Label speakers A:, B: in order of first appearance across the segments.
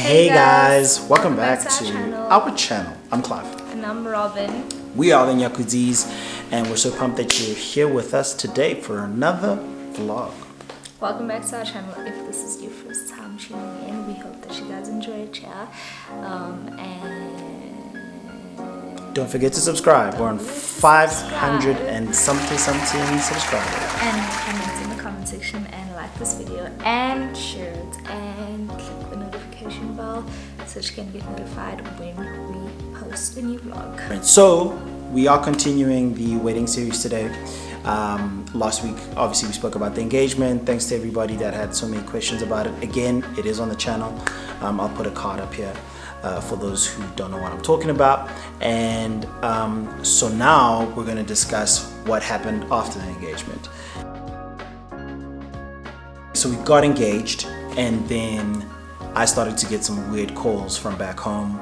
A: Hey guys, welcome back to our channel. I'm Clive.
B: And I'm Robyn.
A: We are the NYAKUDZIs, and we're so pumped that you're here with us today for another vlog.
B: Welcome back to our channel. If this is your first time tuning in, we hope that you guys enjoy it, and
A: don't forget to subscribe. We're on 500 and something subscribers.
B: And comment in the comment section and like this video and share it and click the notification bell so that you can get notified when we post a new vlog.
A: So we are continuing the wedding series today. Last week obviously we spoke about the engagement. Thanks to everybody that had so many questions about it. Again, it is on the channel. I'll put a card up here for those who don't know what I'm talking about. And so now we're going to discuss what happened after the engagement. So we got engaged, and then I started to get some weird calls from back home.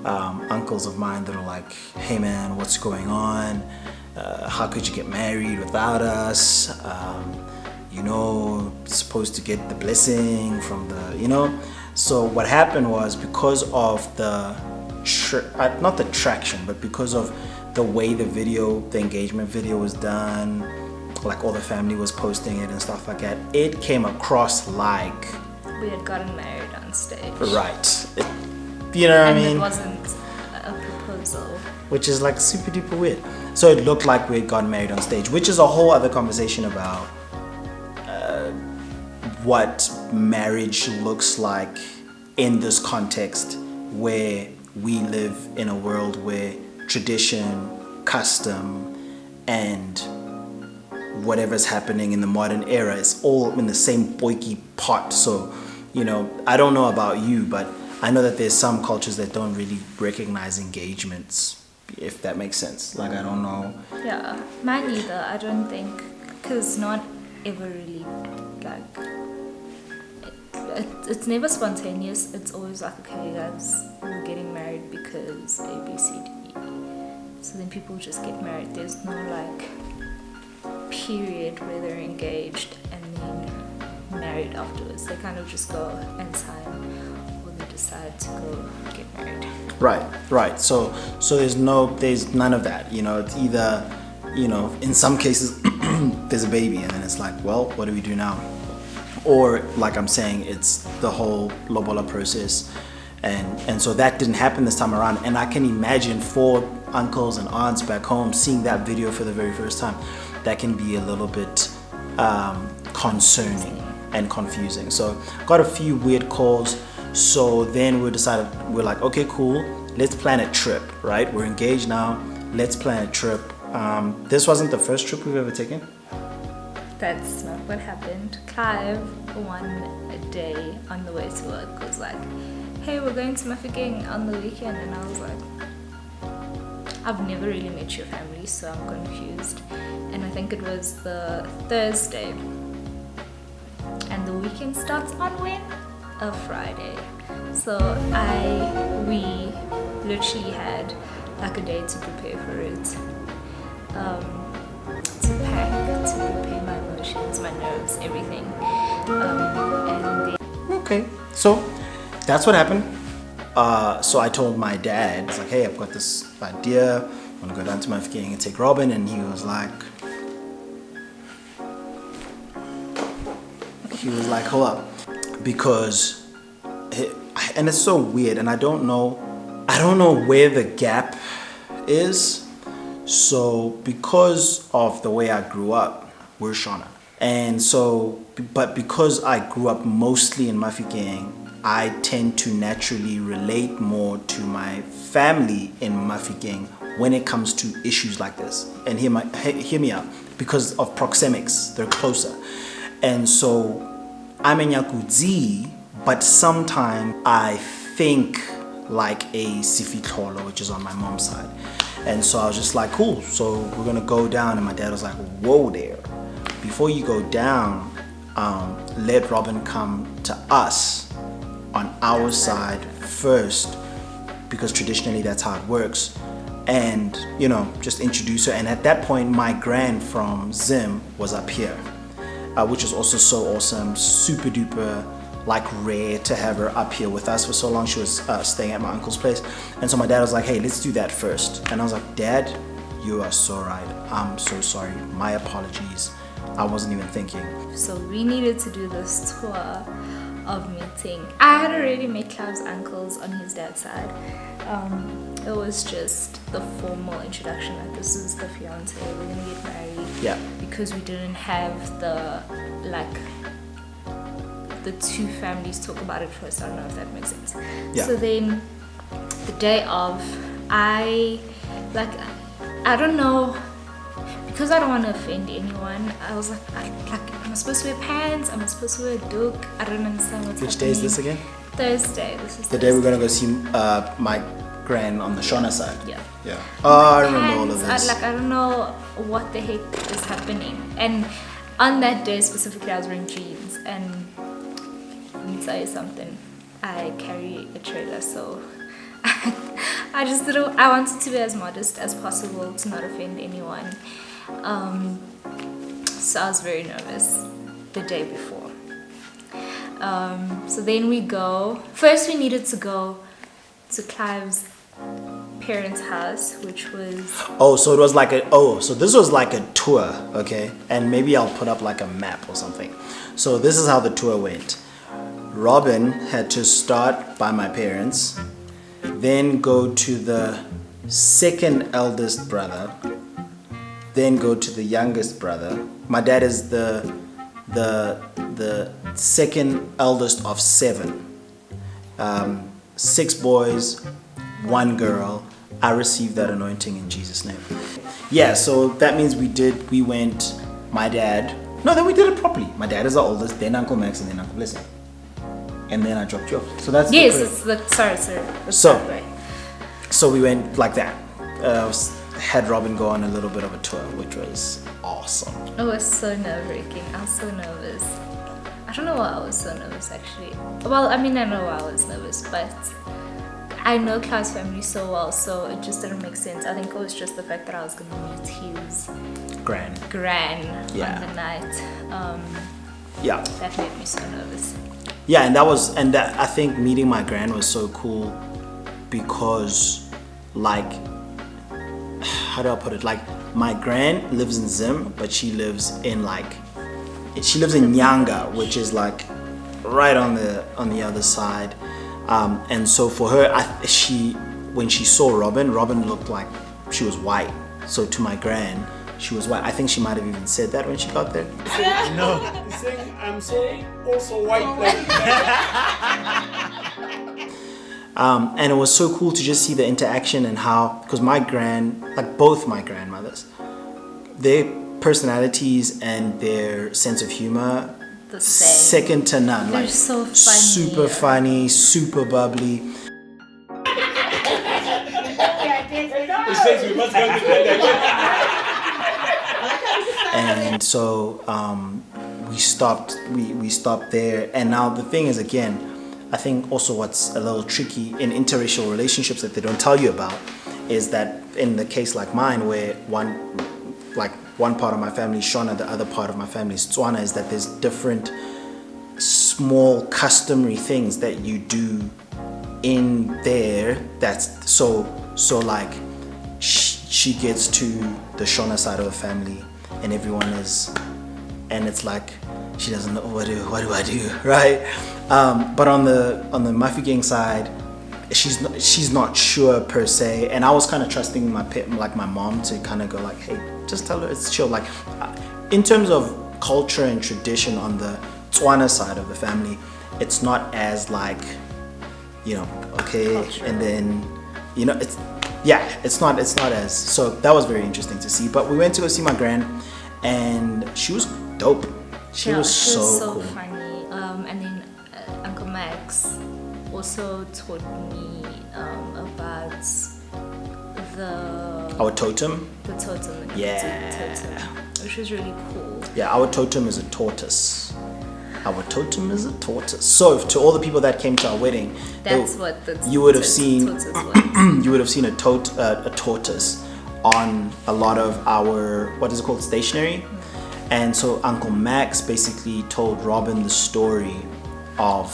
A: Uncles of mine that are like, hey man, what's going on? How could you get married without us? You know, supposed to get the blessing from the, you know. So what happened was, because of the not the traction, but because of the way the engagement video was done, like all the family was posting it and stuff like that, it came across like
B: we had gotten married on stage.
A: Right. You know what I mean?
B: And it wasn't a proposal.
A: Which is like super duper weird. So it looked like we had gotten married on stage, which is a whole other conversation about what marriage looks like in this context, where we live in a world where tradition, custom, and whatever's happening in the modern era is all in the same boiky pot. So, you know, I don't know about you, but I know that there's some cultures that don't really recognize engagements, if that makes sense. Like, I don't know.
B: Yeah, mine either. I don't think, because not ever really, like, it's never spontaneous. It's always like, okay guys, we're getting married because A, B, C, D, E. So then people just get married. There's no like period where they're engaged and then married afterwards. They kind of just go and sign, or they decide to go get married.
A: Right. So there's none of that. You know, it's either, you know, in some cases there's a baby, and then it's like, well, what do we do now? Or like I'm saying, it's the whole lobola process, and so that didn't happen this time around. And I can imagine for uncles and aunts back home seeing that video for the very first time, that can be a little bit concerning and confusing. So got a few weird calls. So then we're like, okay, cool, let's plan a trip, right? We're engaged now, let's plan a trip. This wasn't the first trip we've ever taken.
B: That's not what happened. Clive, one day on the way to work, was like, hey, we're going to MAILBAG on the weekend. And I was like, I've never really met your family, so I'm confused. And I think it was the Thursday. And the weekend starts on when? A Friday. So we literally had like a day to prepare for it. To pack, to prepare my emotions, my nerves, everything.
A: Okay, so that's what happened. So I told my dad, it's like, hey, I've got this idea. I'm gonna go down to MAILBAG and take Robyn, and he was like, hold up, because, and it's so weird, and I don't know where the gap is. So because of the way I grew up, we're Shona. And so, but because I grew up mostly in MAILBAG, I tend to naturally relate more to my family in MAILBAG when it comes to issues like this. And hear me out, because of proxemics, they're closer. And so I'm a NYAKUDZI, but sometimes I think like a Sifitlolo, which is on my mom's side. And so I was just like, cool, so we're gonna go down. And my dad was like, whoa there, before you go down, let Robyn come to us on our side first, because traditionally that's how it works, and you know, just introduce her. And at that point, my grand from Zim was up here, which is also so awesome, super duper like rare to have her up here with us for so long. She was staying at my uncle's place, and so my dad was like, hey, let's do that first. And I was like, Dad, you are so right. I'm so sorry. My apologies. I wasn't even thinking.
B: So we needed to do this tour of meeting. I had already met Clive's uncles on his dad's side. It was just the formal introduction, like this is the fiance, we're gonna get married.
A: Yeah.
B: Because we didn't have the two families talk about it first. I don't know if that makes sense.
A: Yeah.
B: So then the day of, I don't know, because I don't want to offend anyone, I was like, am I supposed to wear pants? Am I supposed to wear a duke? I don't understand what's happening.
A: Which day is this again?
B: Thursday. This is
A: the day we're gonna go see my gran on the Shona side.
B: Yeah.
A: Yeah. Oh, I remember all of this.
B: I don't know what the heck is happening. And on that day specifically, I was wearing jeans. And let me tell you something. I carry a trailer, so I just didn't. I wanted to be as modest as possible to not offend anyone. So I was very nervous the day before. So then we go. First, we needed to go to Clive's parents' house, which was.
A: Oh, so it was like so this was like a tour, okay? And maybe I'll put up like a map or something. So this is how the tour went. Robyn had to start by my parents, then go to the second eldest brother, then go to the youngest brother. My dad is the second eldest of 7. 6 boys, 1 girl. I received that anointing in Jesus' name. Yeah, so that means we went, my dad. No, then we did it properly. My dad is the oldest, then Uncle Max, and then Uncle Blessing. And then I dropped you off. So that's
B: yes, it's the sorry.
A: So we went like that. Had Robyn go on a little bit of a tour, which was awesome.
B: It was so nerve-wracking. I was so nervous. I don't know why I was so nervous actually. Well, I mean I know why I was nervous, but I know Clive's family so well, so it just didn't make sense. I think it was just the fact that I was gonna meet his gran
A: yeah.
B: on the night.
A: Yeah.
B: That made me so nervous.
A: Yeah, and that I think meeting my gran was so cool because, like, how do I put it? Like, my gran lives in Zim, but she lives in Nyanga, which is like right on the other side. And so for her, when she saw Robyn looked like she was white. So to my gran, she was white. I think she might have even said that when she got there.
C: No. He's saying, I'm sorry, also white.
A: And it was so cool to just see the interaction and how, because my both my grandmothers, their personalities and their sense of humor,
B: the same.
A: Second to none.
B: They're
A: like
B: so funny.
A: Super funny, super bubbly.
C: He says we must go to the
A: And so we stopped there. And now the thing is, again, I think also what's a little tricky in interracial relationships that they don't tell you about is that in the case like mine, where one part of my family is Shona, the other part of my family is Tswana, is that there's different small customary things that you do in there. That's so like she gets to the Shona side of the family and everyone is, and it's like she doesn't know what do I do, right? But on the Mafeking side, she's not sure per se, and I was kind of trusting my mom to kind of go like, hey, just tell her it's chill. Like in terms of culture and tradition on the Tswana side of the family, it's not as like, okay, cultural. And then it's not as, so that was very interesting to see. But we went to go see my gran, and she was dope. She was so cool.
B: Funny. And then Uncle Max also taught me about
A: our totem.
B: The totem.
A: Yeah.
B: Totem, which was really cool.
A: Yeah, our totem is a tortoise. So to all the people that came to our wedding, you would have seen a tortoise on a lot of our, what is it called, stationery. And so Uncle Max basically told Robyn the story of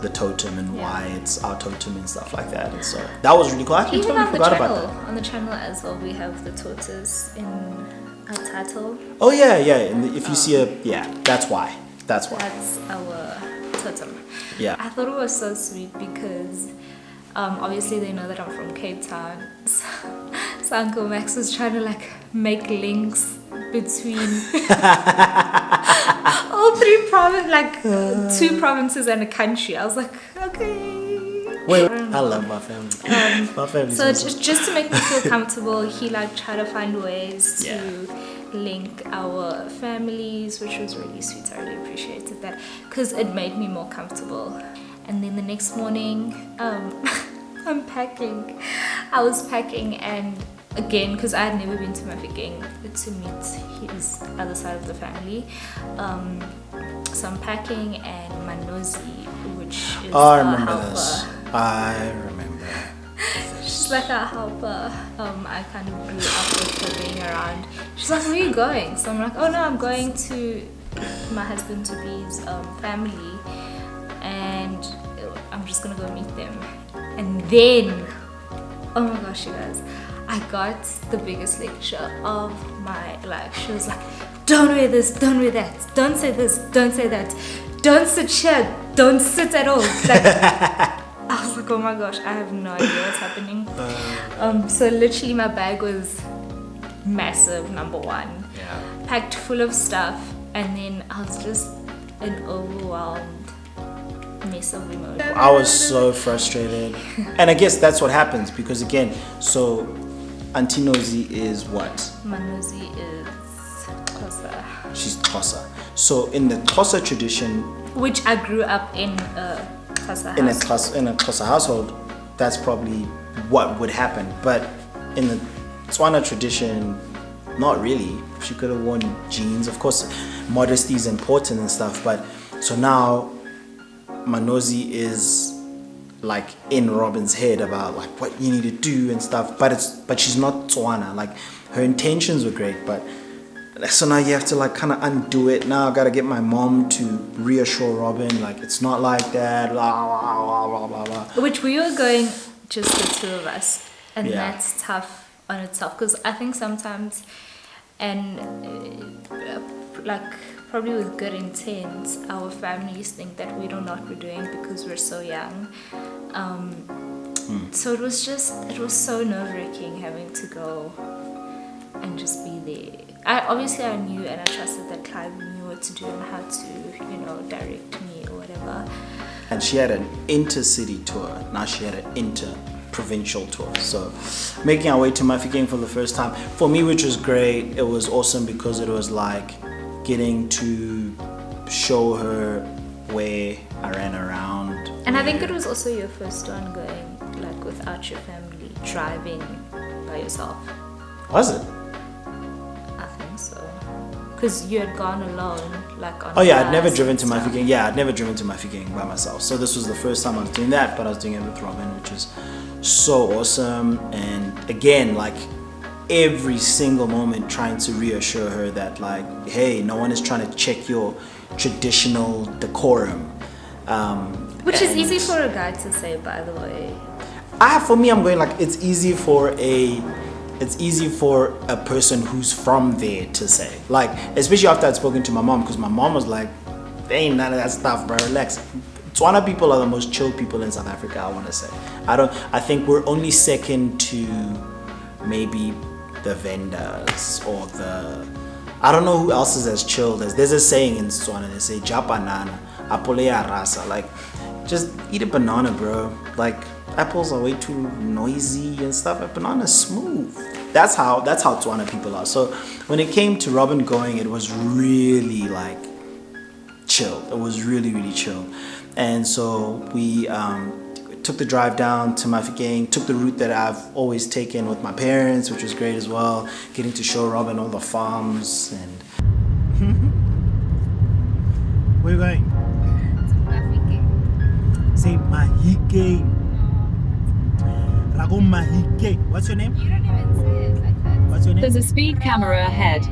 A: the totem and why it's our totem and stuff like that. And so that was really cool. I actually
B: Even
A: totally
B: on the
A: forgot
B: channel,
A: about that.
B: on the channel as well, we have the tortoise in our title.
A: Oh yeah, yeah. And if you see that's why. That's why.
B: That's our totem.
A: Yeah.
B: I thought it was so sweet because obviously they know that I'm from Cape Town. So Uncle Max was trying to like make links between all three two provinces and a country. I was like, okay.
A: Wait, I love my family. My family.
B: So just to make me feel comfortable, he like tried to find ways to link our families, which was really sweet. I really appreciated that because it made me more comfortable. And then the next morning, I'm packing. I was packing, and again, because I had never been to Mafeking to meet his other side of the family, so I'm packing, and Manozi, which is
A: I
B: our
A: remember
B: helper.
A: this. I remember.
B: She's like our helper. I kind of grew up with her being around. She's like, where are you going? So I'm like, oh no, I'm going to my husband to be's family, and I'm just gonna go meet them. And then, oh my gosh, you guys, I got the biggest lecture of my life. She was like, don't wear this, don't wear that, don't say this, don't say that, don't sit here, don't sit at all. Like, I was like, oh my gosh, I have no idea what's happening. So literally my bag was massive, number one.
A: Yeah.
B: Packed full of stuff, and then I was just an overwhelmed mess of emotions.
A: I was so frustrated. And I guess that's what happens because again, so Auntie Nosy is what?
B: Manozi is Xhosa.
A: She's Xhosa. So in the Xhosa tradition,
B: Which I grew up in a Xhosa house.
A: in a Xhosa household, that's probably what would happen. But in the Tswana tradition, not really. She could have worn jeans. Of course, modesty is important and stuff. But so now, Manozi is like in Robyn's head about like what you need to do and stuff. But she's not Tswana. Like her intentions were great, but. So now you have to like kind of undo it. Now I gotta get my mom to reassure Robyn, like it's not like that, blah, blah, blah, blah, blah.
B: Which we were going just the two of us. And
A: Yeah.
B: that's tough on itself. Because I think sometimes, and like probably with good intent, our families think that we don't know what we're doing because we're so young. So it was so nerve-wracking having to go and just be there. I knew and I trusted that Clive knew what to do and how to, direct me or whatever.
A: And she had an intercity tour. Now she had an inter-provincial tour. So making our way to Mafeking for the first time, for me, which was great, it was awesome because it was like getting to show her where I ran around.
B: And I think it was also your first one going like without your family, driving by yourself.
A: Was it?
B: I think so. Because you had gone alone, like on
A: Oh yeah, I'd never
B: bus
A: driven
B: and
A: to
B: stuff.
A: Mafeking. Yeah, I'd never driven to Mafeking by myself. So this was the first time I was doing that, but I was doing it with Robyn, which is so awesome. And again, like every single moment trying to reassure her that like, hey, no one is trying to check your traditional decorum.
B: Which is easy for a guy to say, by the way.
A: For me, I'm going like it's easy for a person who's from there to say, like, especially after I'd spoken to my mom, because my mom was like, there ain't none of that stuff, bro, relax. Tswana people are the most chill people in South Africa, I want to say. I think we're only second to maybe the vendors or I don't know who else is as chilled as, there's a saying in Tswana, they say, Japanana, apolea rasa, like, just eat a banana, bro. Like, apples are way too noisy and stuff. A banana's smooth. That's how Tswana people are. So when it came to Robyn going, it was really like chill. It was really, really chill. And so we took the drive down to Mafeking, took the route that I've always taken with my parents, which was great as well. Getting to show Robyn all the farms and. Where are you going? Say Mahike. Rago Mahike. What's your name?
B: You don't even say it like that.
A: What's your name?
D: There's a speed camera ahead.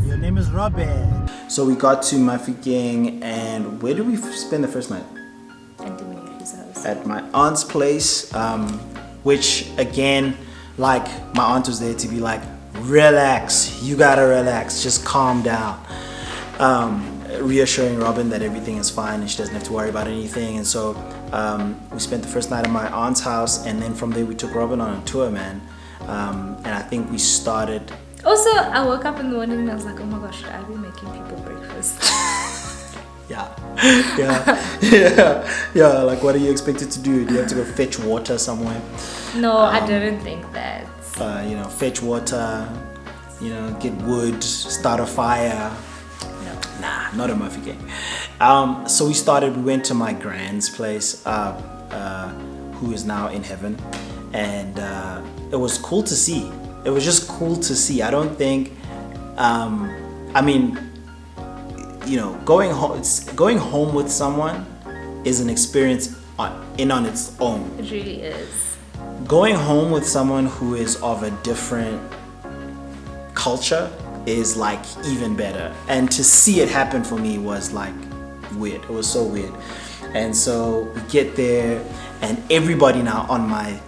A: Your
D: name is Robyn.
A: So we got to Mafikeng, and where did we spend the first night? At my aunt's place, which again, like, my aunt was there to be like, relax, you gotta relax, just calm down. Reassuring Robyn that everything is fine and she doesn't have to worry about anything. And so we spent the first night at my aunt's house, and then from there we took Robyn on a tour, man. And I think we started.
B: Also, I woke up in the morning and I was like, oh my gosh, should I be making people breakfast?
A: Yeah. Like, what are you expected to do? Do you have to go fetch water somewhere?
B: No, I didn't think that.
A: Fetch water, get wood, start a fire.
B: No.
A: Nah, not a Mafikeng. So we went to my grand's place, who is now in heaven. And it was cool to see. It was just cool to see. I don't think, going home with someone is an experience on its own.
B: It really is.
A: Going home with someone who is of a different culture is like even better. And to see it happen for me was like weird. It was so weird. And so we get there, and everybody now on my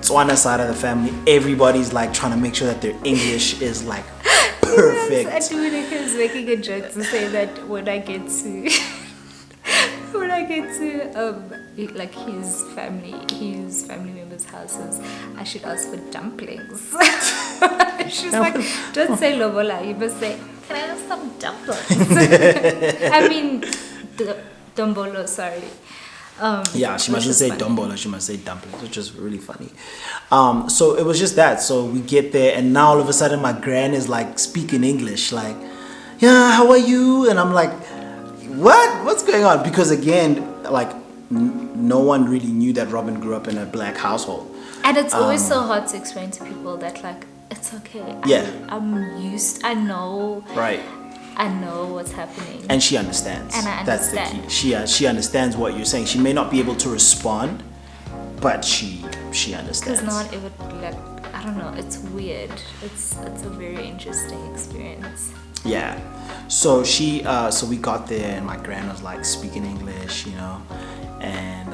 A: Tswana side of the family, everybody's like trying to make sure that their English is like perfect.
B: Yes, Dominica is making a joke to say that when I get to like his family members' houses, I should ask for dumplings. She's like, don't say lobola, you must say, can I have some dumplings? I mean, dombolo, sorry.
A: She mustn't say dombola, she must say dumplings, which is really funny. So it was just that. So we get there, and now all of a sudden my gran is like speaking English, like, yeah, how are you? And I'm like, what's going on? Because again, like, no one really knew that Robyn grew up in a black household.
B: And it's always so hard to explain to people that, like, it's okay. I know.
A: Right.
B: I know what's happening.
A: And she understands.
B: And I understand.
A: That's the key. She understands what you're saying. She may not be able to respond, but she understands.
B: Because no one ever, like, I don't know, it's weird. It's a very interesting experience.
A: Yeah. So so we got there, and my gran was like speaking English, and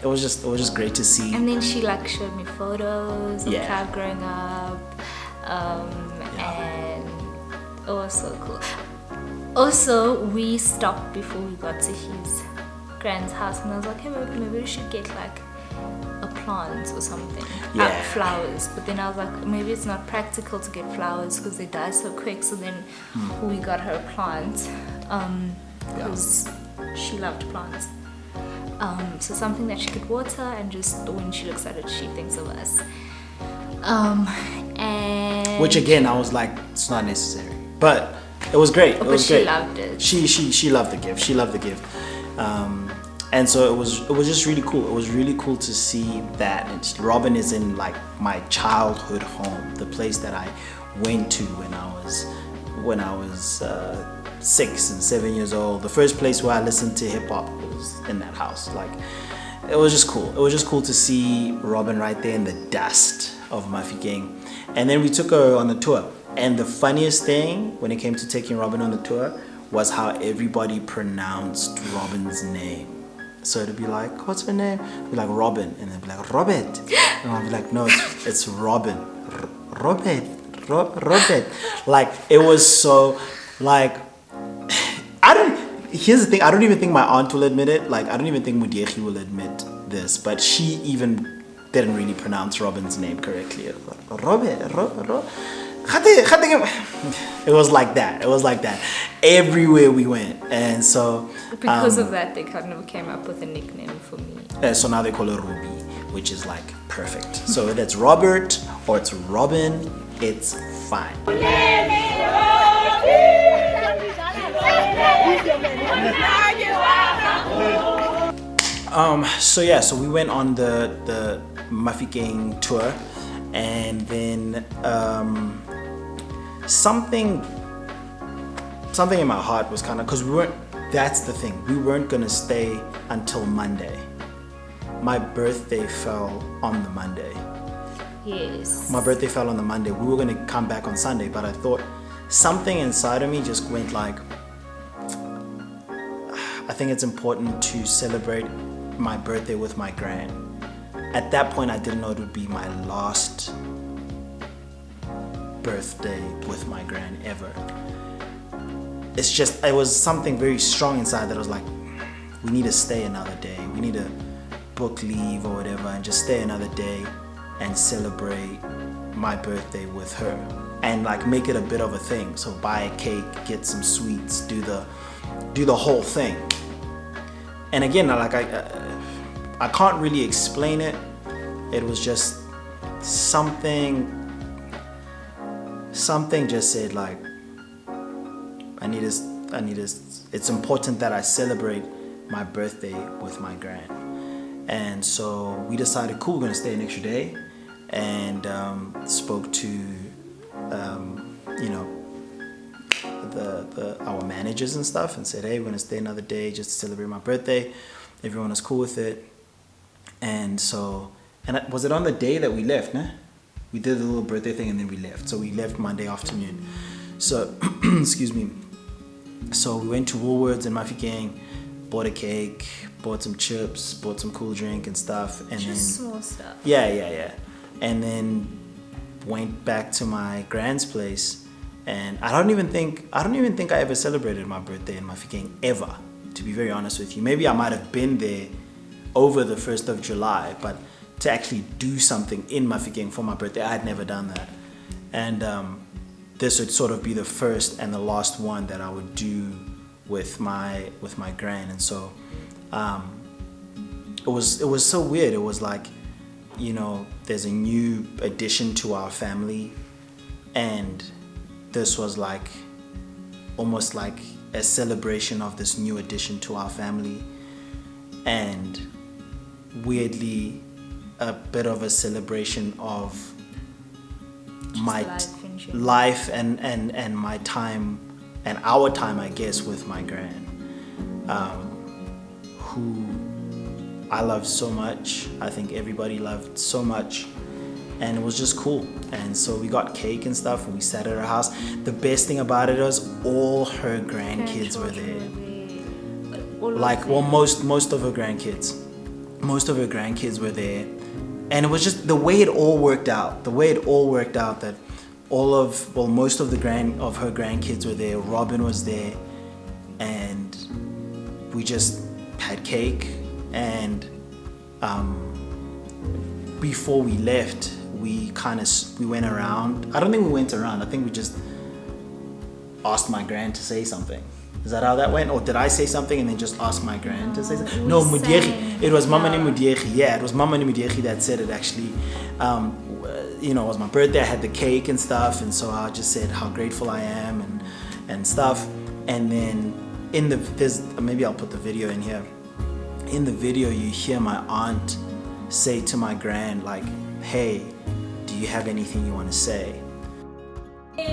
A: it was just great to see.
B: And then she like showed me photos of Clive growing up, and it was so cool. Also, we stopped before we got to his grand's house, and I was like, hey, maybe we should get like a plant or something, flowers. But then I was like, maybe it's not practical to get flowers because they die so quick. So then we got her a plant because she loved plants. So something that she could water, and just when she looks at it, she thinks of us. And
A: which again, I was like, it's not necessary, but it was great. It was great.
B: She loved it.
A: She loved the gift. She loved the gift. And so it was just really cool. It was really cool to see that Robyn is in like my childhood home, the place that I went to when I was 6 and 7 years old. The first place where I listened to hip hop was in that house. Like, it was just cool. It was just cool to see Robyn right there in the dust of Mafikeng. And then we took her on the tour. And the funniest thing when it came to taking Robyn on the tour was how everybody pronounced Robyn's name. So it'd be like, what's her name? I'd be like, Robyn. And they'd be like, Robert. And I'd be like, no, it's Robyn. Robert. Like, it was so, like, here's the thing, I don't even think my aunt will admit it. Like, I don't even think Mudiechi will admit this, but she even didn't really pronounce Robyn's name correctly. It was like, Robert. It was like that. Everywhere we went. And so
B: because of that, they kind of came up with a nickname for me.
A: So now they call her Ruby, which is like perfect. So whether it's Robert or it's Robyn, it's fine. So we went on the Mafikeng tour, and then something in my heart was kind of, because that's the thing, we weren't gonna stay until Monday. My birthday fell on the Monday.
B: Yes.
A: My birthday fell on the Monday. We were gonna come back on Sunday, but I thought something inside of me just went like, I think it's important to celebrate my birthday with my gran. At that point, I didn't know it would be my last birthday with my gran ever. It's just, it was something very strong inside that was like, we need to stay another day. We need to book leave or whatever and just stay another day and celebrate my birthday with her and like make it a bit of a thing. So buy a cake, get some sweets, do the whole thing. And again, like I can't really explain it. It was just something just said like, it's important that I celebrate my birthday with my gran. And so we decided, cool, we're gonna stay an extra day, and spoke to you know, our managers and stuff, and said, hey, we're gonna stay another day just to celebrate my birthday. Everyone was cool with it. And so, was it on the day that we left, nah? We did a little birthday thing and then we left. So we left Monday afternoon. So, excuse me. So we went to Woolworths in Mafeking, bought a cake, bought some chips, bought some cool drink and stuff. And
B: just small stuff.
A: Yeah. And then went back to my grand's place. And I don't even think I ever celebrated my birthday in Mafeking ever, to be very honest with you. Maybe I might have been there over the 1st of July, but to actually do something in Mafeking for my birthday, I had never done that. And this would sort of be the first and the last one that I would do with my gran. And so it was so weird. It was like, you know, there's a new addition to our family, and this was like almost like a celebration of this new addition to our family, and weirdly a bit of a celebration of just my life and my time and our time, I guess, with my gran, who I loved so much. I think everybody loved so much, and it was just cool. And so we got cake and stuff, and we sat at her house. The best thing about it was all her grandkids were there. Like, well, most of her grandkids. Most of her grandkids were there. And it was just the way it all worked out. That most of her grandkids were there. Robyn was there, and we just had cake. And before we left, we went around. I don't think we went around. I think we just asked my gran to say something. Is that how that went? Or did I say something and then just ask my gran to say something? No, Mudiegi. It was Mama Mudiegi. Yeah, it was Mama Mudiegi that said it, actually. You know, it was my birthday. I had the cake and stuff, and so I just said how grateful I am and stuff. And then maybe I'll put the video in here. In the video, you hear my aunt say to my gran, like, hey, do you have anything you want to say?
C: Could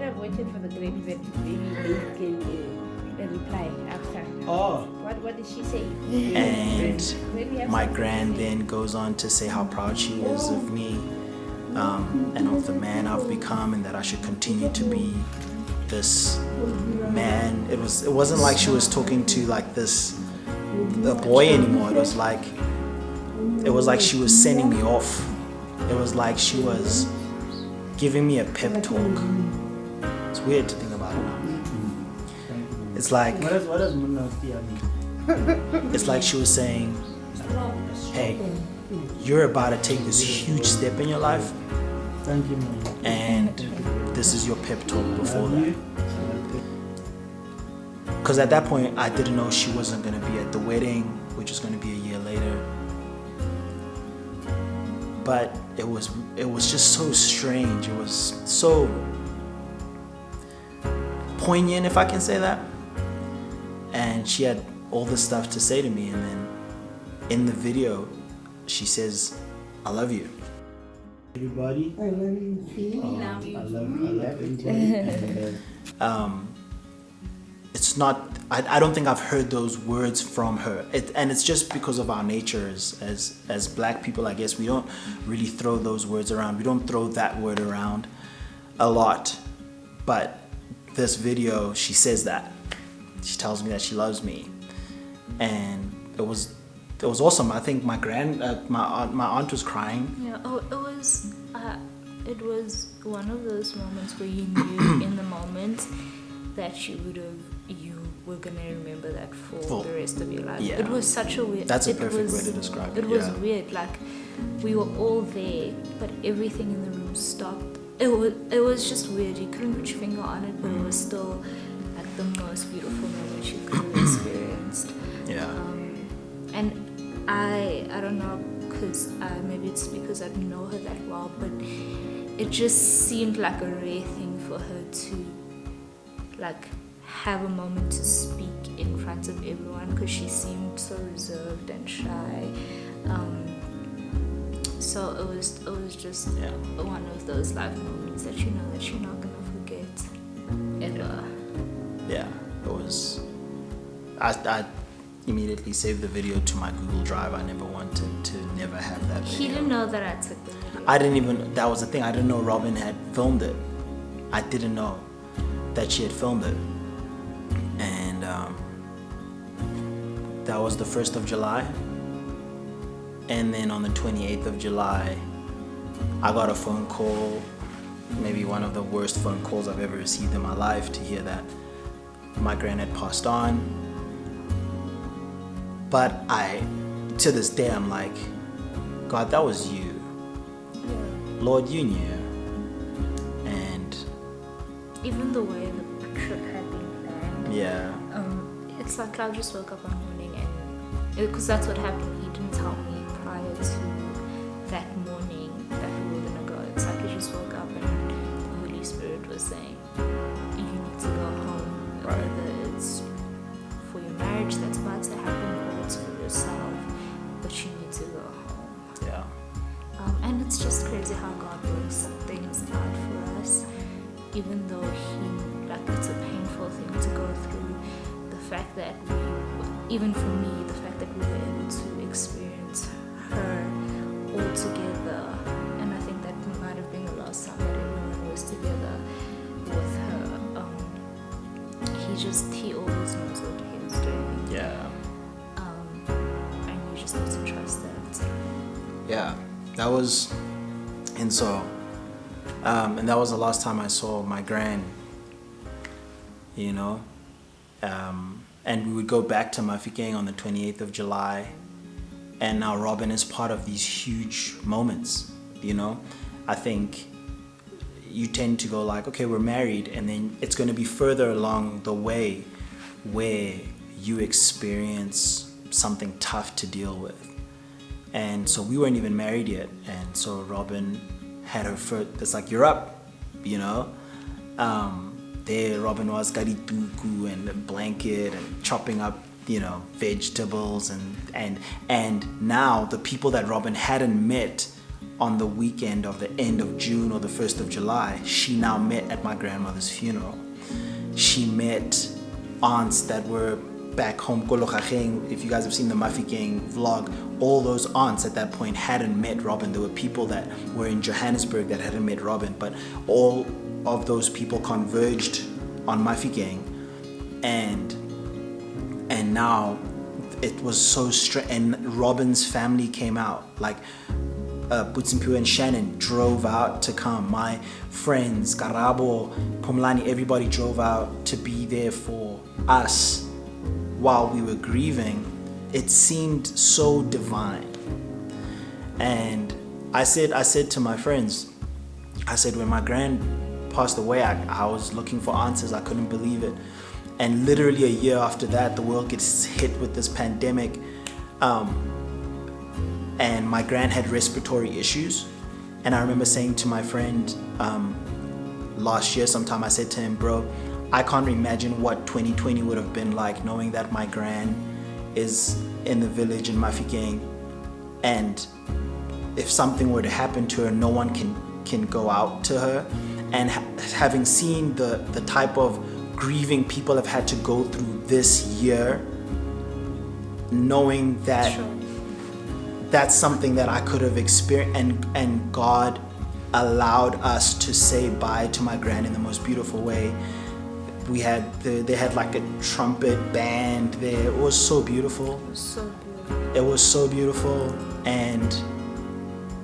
C: have waited for the grave that maybe can reply after.
A: Oh.
C: What did she say?
A: And my gran then goes on to say how proud she is of me, and of the man I've become, and that I should continue to be this man. It wasn't like she was talking to like a boy anymore. It was like she was sending me off. It was like she was giving me a pep talk. It's weird to think about it now. It's like,
D: what does Munafia mean?
A: It's like she was saying, hey, you're about to take this huge step in your life,
D: Thank you,
A: and this is your pep talk before that. Because at that point, I didn't know she wasn't going to be at the wedding, which was going to be a year later. But it was just so strange. It was so poignant, if I can say that. And she had all this stuff to say to me, and then in the video, she says, I love you.
D: Everybody,
C: I love you too.
D: I love everybody.
A: It's not, I don't think I've heard those words from her. And it's just because of our nature as black people, I guess. We don't really throw those words around. We don't throw that word around. a lot. But this video, she says that. She tells me that she loves me. And it was awesome. I think my aunt was crying.
B: Yeah. Oh, it was one of those moments where you knew in the moment that you were gonna remember that for the rest of your life.
A: Yeah.
B: It was such a weird.
A: That's a perfect way to describe it.
B: It was weird. Like we were all there, but everything in the room stopped. It was just weird. You couldn't put your finger on it, but it was still like the most beautiful moment you could have experienced.
A: Yeah.
B: And I don't know, because maybe it's because I didn't know her that well, but it just seemed like a rare thing for her to like have a moment to speak in front of everyone, because she seemed so reserved and shy. So it was just one of those life moments that you know that you're not gonna forget ever.
A: Yeah, it was. I immediately saved the video to my Google Drive. I never wanted to never have that video.
B: He didn't know that I took the video.
A: I didn't even, that was the thing, I didn't know Robyn had filmed it. I didn't know that she had filmed it. And that was the 1st of July. And then on the 28th of July, I got a phone call, maybe one of the worst phone calls I've ever received in my life, to hear that my gran had passed on. But to this day, I'm like, God, that was you. Lord, you knew. And
B: even the way the trip had been planned, it's like I just woke up one morning, and because that's what happened. He didn't tell me prior to that morning that we were gonna go. It's like he just woke up and the Holy Spirit was saying, you need to go home, whether it's for your marriage that's about to happen or it's for yourself, but you need to go home.
A: yeah.
B: And it's just crazy how God works things out for us, even though it's a painful thing to go through. The fact that even for me, the fact that we were able to experience her all together, and I think that might have been the last time that everyone was together with her. He always knows what he was doing.
A: Yeah.
B: And you just need to trust that.
A: Yeah, that was, and so, and that was the last time I saw my gran, you know, and we would go back to Mafikeng on the 28th of July, and now Robyn is part of these huge moments, you know. I think you tend to go like, okay, we're married, and then it's going to be further along the way where you experience something tough to deal with. And so we weren't even married yet, and so Robyn had her first, it's like, you're up, you know. There Robyn was garituku and a blanket and chopping up, you know, vegetables, and now the people that Robyn hadn't met on the weekend of the end of June or the 1st of July, she now met at my grandmother's funeral. She met aunts that were back home, if you guys have seen the Mafikeng vlog, all those aunts at that point hadn't met Robyn. There were people that were in Johannesburg that hadn't met Robyn, but all of those people converged on Mafikeng, and now it was so strange. And Robyn's family came out, like Butsimpiwe and Shannon drove out to come. My friends, Karabo, Pumlani, everybody drove out to be there for us while we were grieving. It seemed so divine. And I said to my friends, I said, when my gran passed away, I was looking for answers. I couldn't believe it. And literally a year after that, the world gets hit with this pandemic. And my gran had respiratory issues. And I remember saying to my friend last year sometime, I said to him, bro, I can't imagine what 2020 would have been like, knowing that my gran is in the village in Mafikeng, and if something were to happen to her, no one can go out to her. And having seen the type of grieving people have had to go through this year, knowing that that's something that I could have experienced, and God allowed us to say bye to my gran in the most beautiful way. They had like a trumpet band there. It was so beautiful.
B: It was so beautiful.
A: It was so beautiful and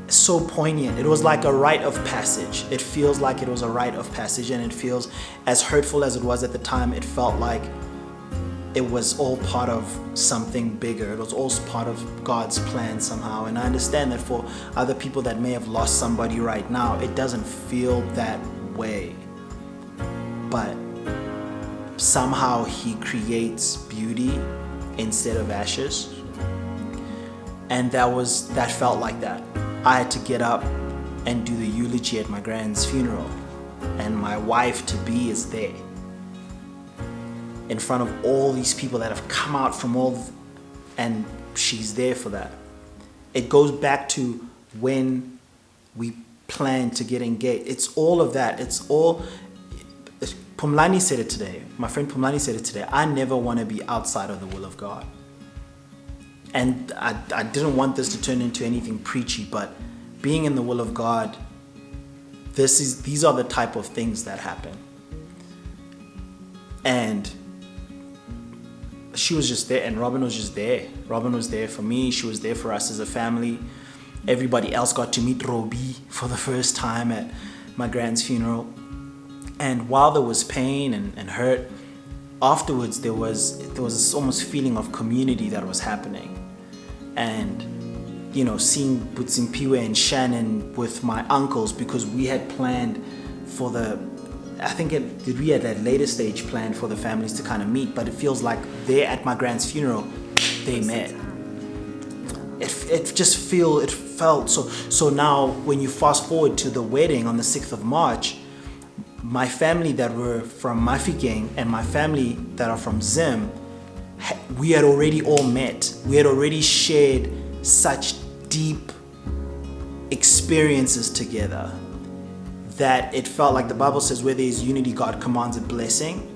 A: so poignant. It was like a rite of passage. It feels like it was a rite of passage, and it feels, as hurtful as it was at the time, it felt like it was all part of something bigger. It was all part of God's plan somehow. And I understand that for other people that may have lost somebody right now, it doesn't feel that way. But somehow He creates beauty instead of ashes. And that felt like that. I had to get up and do the eulogy at my grand's funeral, and my wife-to-be is there in front of all these people that have come out from and she's there for that. It goes back to when we planned to get engaged. It's all of that. It's all, Pumlani said it today. My friend Pumlani said it today. I never want to be outside of the will of God. And I didn't want this to turn into anything preachy, but being in the will of God, these are the type of things that happen. And she was just there, and Robyn was just there. Robyn was there for me. She was there for us as a family. Everybody else got to meet Roby for the first time at my grand's funeral. And while there was pain and hurt, afterwards there was this almost feeling of community that was happening. And, you know, seeing Butsimpiwe and Shannon with my uncles, because we had planned for we had that later stage planned for the families to kind of meet, but it feels like there at my grand's funeral, they met. It felt so now when you fast forward to the wedding on the 6th of March, my family that were from Mafikeng and my family that are from Zim, we had already all met. We had already shared such deep experiences together that it felt like the Bible says where there is unity, God commands a blessing.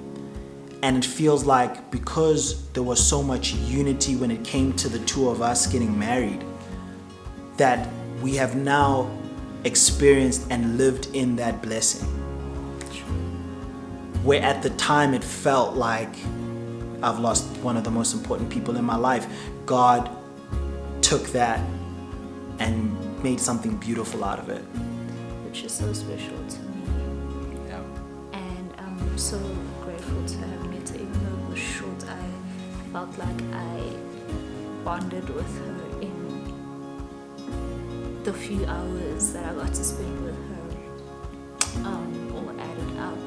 A: And it feels like because there was so much unity when it came to the two of us getting married, that we have now experienced and lived in that blessing. Where at the time it felt like I've lost one of the most important people in my life, God took that and made something beautiful out of it.
B: Which is so special to me.
A: Yeah.
B: And I'm so grateful to have met her. Even though it was short, I felt like I bonded with her in the few hours that I got to spend with her, all added up.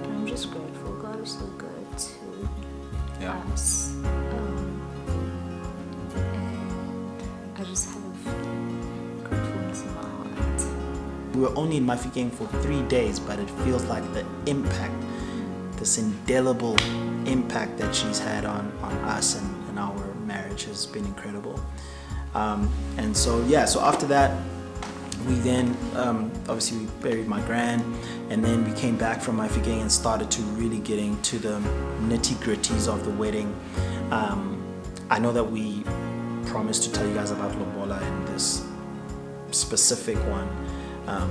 B: And I'm just grateful. God is so good to us. And I just have gratefulness in my heart.
A: We were only in Mafikeng for 3 days, but it feels like the impact, this indelible impact that she's had on us and our marriage has been incredible. And so after that, we then, obviously we buried my gran, and then we came back from Mafikeng and started to really getting to the nitty-gritties of the wedding. I know that we promised to tell you guys about Lobola in this specific one,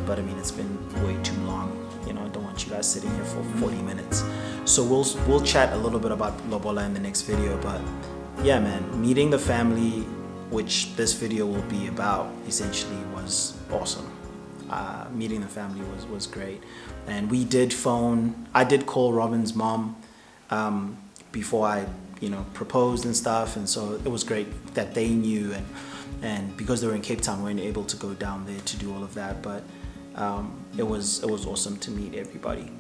A: but I mean, it's been way too long. You know, I don't want you guys sitting here for 40 minutes. So we'll chat a little bit about Lobola in the next video. But yeah, man, meeting the family, which this video will be about, essentially was awesome. Meeting the family was great. And I did call Robyn's mom before I, proposed and stuff. And so it was great that they knew, and because they were in Cape Town, we weren't able to go down there to do all of that. But it was awesome to meet everybody.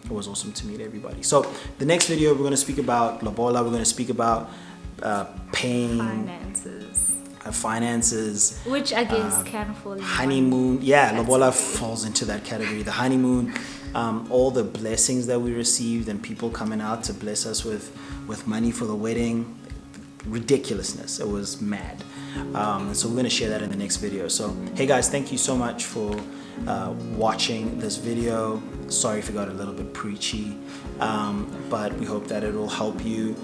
A: It was awesome to meet everybody. So the next video, we're going to speak about Lobola. We're going to speak about pain, finances,
B: which I guess can fall in
A: honeymoon. Yeah, Lobola falls into that category. The honeymoon, all the blessings that we received, and people coming out to bless us with money for the wedding. Ridiculousness. It was mad. So we're going to share that in the next video. So hey guys, thank you so much for watching this video. Sorry if it got a little bit preachy, but we hope that it will help you.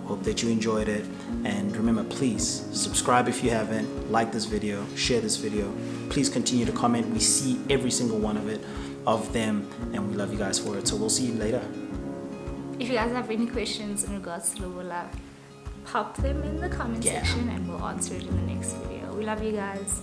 A: Hope that you enjoyed it. And remember, please subscribe if you haven't, like this video, share this video. Please continue to comment. We see every single one of them, and we love you guys for it. So we'll see you later.
B: If you guys have any questions in regards to Lobola, pop them in the comment section and we'll answer it in the next video. We love you guys.